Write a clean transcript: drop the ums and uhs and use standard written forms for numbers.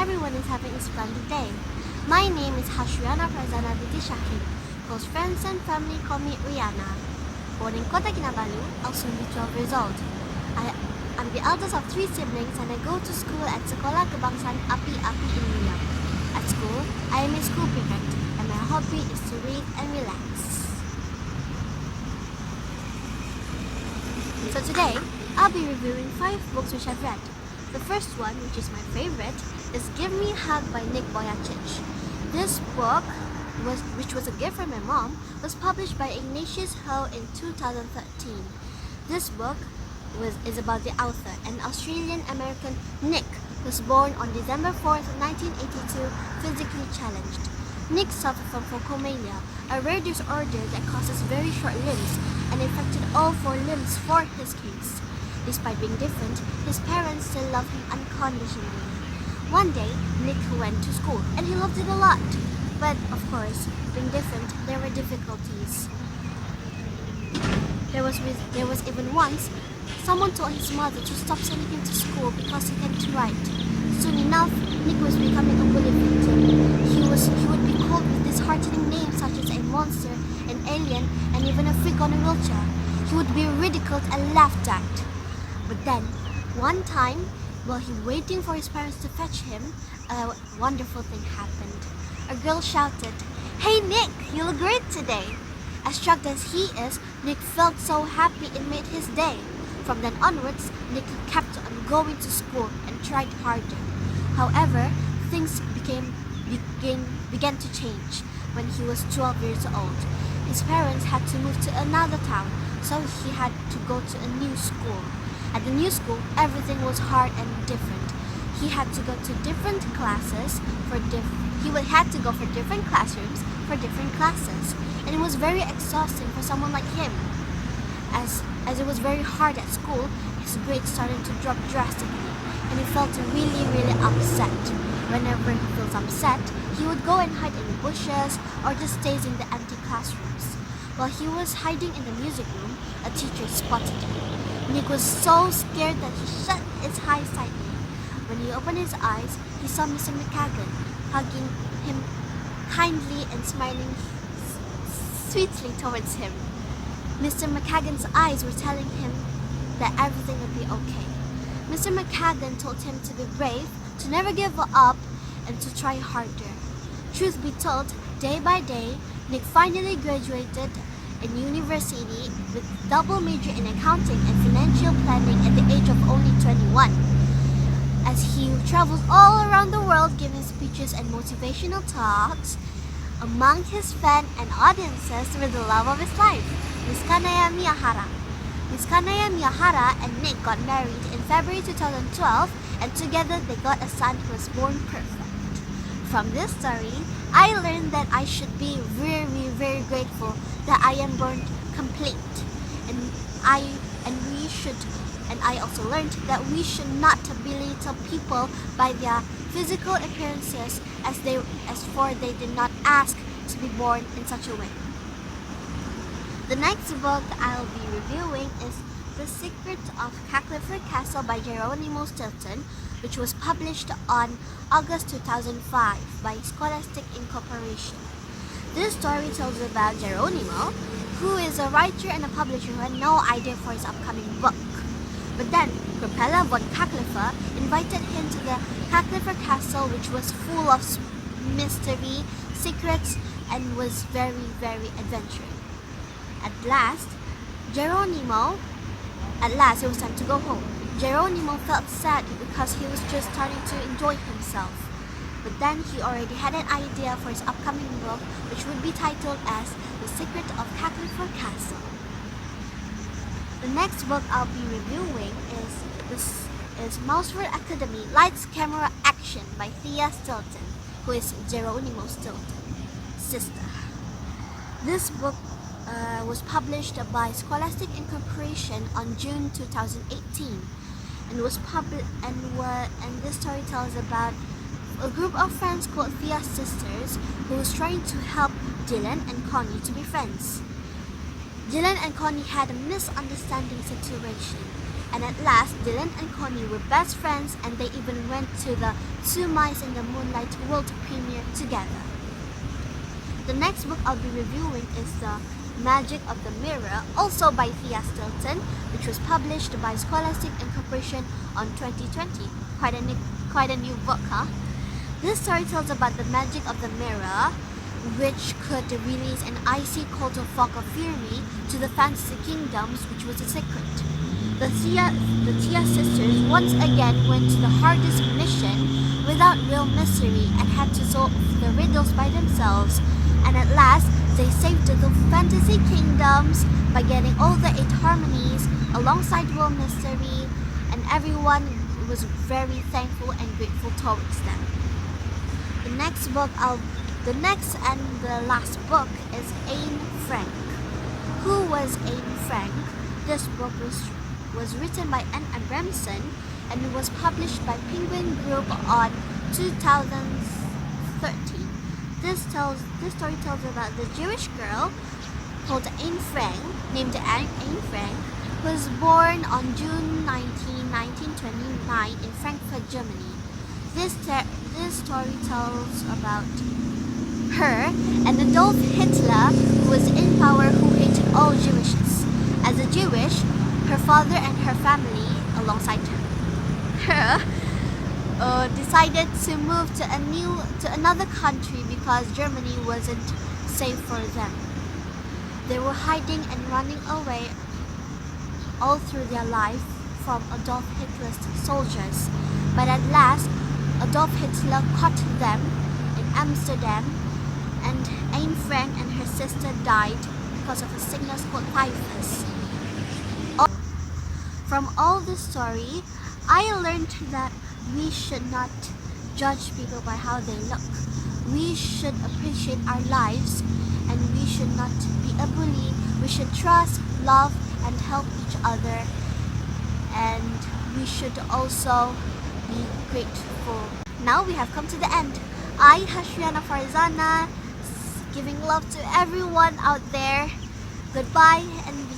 everyone is having a splendid day. My name is Hasyriana Farzana Shahrin. Close friends and family call me Rihanna. Born in Kota Kinabalu, I'll soon be 12 years old. I'm the eldest of 3 siblings and I go to school at Sekolah Kebangsaan Api-Api in Luyang. At school, I am a school prefect and my hobby is to read and relax. So today, I'll be reviewing 5 books which I've read. The first one, which is my favorite, is Give Me a Hug by Nick Boyachich. This book, which was a gift from my mom, was published by Ignatius Ho in 2013. This book is about the author, an Australian-American Nick, who was born on December 4th, 1982, physically challenged. Nick suffered from phocomania, a rare disorder that causes very short limbs and affected all 4 limbs for his case. Despite being different, his parents still loved him unconditionally. One day, Nick went to school and he loved it a lot. But of course, being different, there were difficulties. There was even once, someone told his mother to stop sending him to school because he can't write. Soon enough, Nick was becoming a bully victim. He would be called with disheartening names such as a monster, an alien, and even a freak on a wheelchair. He would be ridiculed and laughed at. But then, one time, while he was waiting for his parents to fetch him, a wonderful thing happened. A girl shouted, "Hey Nick, you look great today!" As shocked as he is, Nick felt so happy it made his day. From then onwards, Nick kept on going to school and tried harder. However, things began to change when he was 12 years old. His parents had to move to another town, so he had to go to a new school. At the new school, everything was hard and different. He had to go to different classes had to go for different classrooms for different classes, and it was very exhausting for someone like him. As it was very hard at school, his grades started to drop drastically, and he felt really upset. Whenever he feels upset, he would go and hide in the bushes or just stays in the empty classrooms. While he was hiding in the music room, a teacher spotted him. Nick was so scared that he shut his eyes tightly. When he opened his eyes, he saw Mr. McCagan hugging him kindly and smiling sweetly towards him. Mr. McCagan's eyes were telling him that everything would be okay. Mr. McCagan told him to be brave, to never give up, and to try harder. Truth be told, day by day, Nick finally graduated in university with double major in accounting and financial planning at the age of only 21. As he travels all around the world giving speeches and motivational talks, among his fans and audiences were the love of his life, Miss Kanaya Miyahara. Miss Kanaya Miyahara and Nick got married in February 2012, and together they got a son who was born perfect. From this story, I learned that I should be very grateful that I am born complete, and I also learned that we should not belittle people by their physical appearances as they did not ask to be born in such a way. The next book I'll be reviewing is The Secret of Cacklifford Castle by Geronimo Stilton, which was published on August 2005 by Scholastic Incorporation. This story tells about Geronimo, who is a writer and a publisher who had no idea for his upcoming book. But then, Propeller von Cacklifer invited him to the Cacklifford Castle, which was full of mystery, secrets, and was very adventurous. At last, it was time to go home. Geronimo felt sad because he was just starting to enjoy himself. But then he already had an idea for his upcoming book, which would be titled as The Secret of Cacklifford Castle. The next book I'll be reviewing is Mouseford Academy Lights, Camera, Action by Thea Stilton, who is Geronimo Stilton's sister. This book was published by Scholastic Incorporation on June 2018, and this story tells about a group of friends called Thea's sisters who was trying to help Dylan and Connie to be friends. Dylan and Connie had a misunderstanding situation. And at last, Dylan and Connie were best friends, and they even went to the Two Mice in the Moonlight world premiere together. The next book I'll be reviewing is The Magic of the Mirror, also by Thea Stilton, which was published by Scholastic Incorporation on 2020. Quite a new book, huh? This story tells about the magic of the mirror, which could release an icy cold of fog of fury to the fantasy kingdoms, which was a secret. The Tia sisters once again went to the hardest mission without real mystery and had to solve the riddles by themselves. And at last, they saved the fantasy kingdoms by getting all the 8 harmonies alongside real mystery, and everyone was very thankful and grateful towards them. The next and the last book is Anne Frank. Who was Anne Frank? This book was written by Anne Abramson and was published by Penguin Group on 2013. This story tells about the Jewish girl called Anne Frank, named Anne Frank, who was born on June 19, 1929 in Frankfurt, Germany. This story tells about her and Adolf Hitler, who was in power, who hated all Jewishes. As a Jewish, her father and her family, alongside her, decided to move to another country because Germany wasn't safe for them. They were hiding and running away all through their life from Adolf Hitler's soldiers. But at last, Adolf Hitler caught them in Amsterdam, and Anne Frank and her sister died because of a sickness called typhus. From all this story, I learned that we should not judge people by how they look. We should appreciate our lives, and we should not be a bully. We should trust, love, and help each other, and we should also be grateful. Now we have come to the end. I, Hasyriana Farzana, giving love to everyone out there. Goodbye and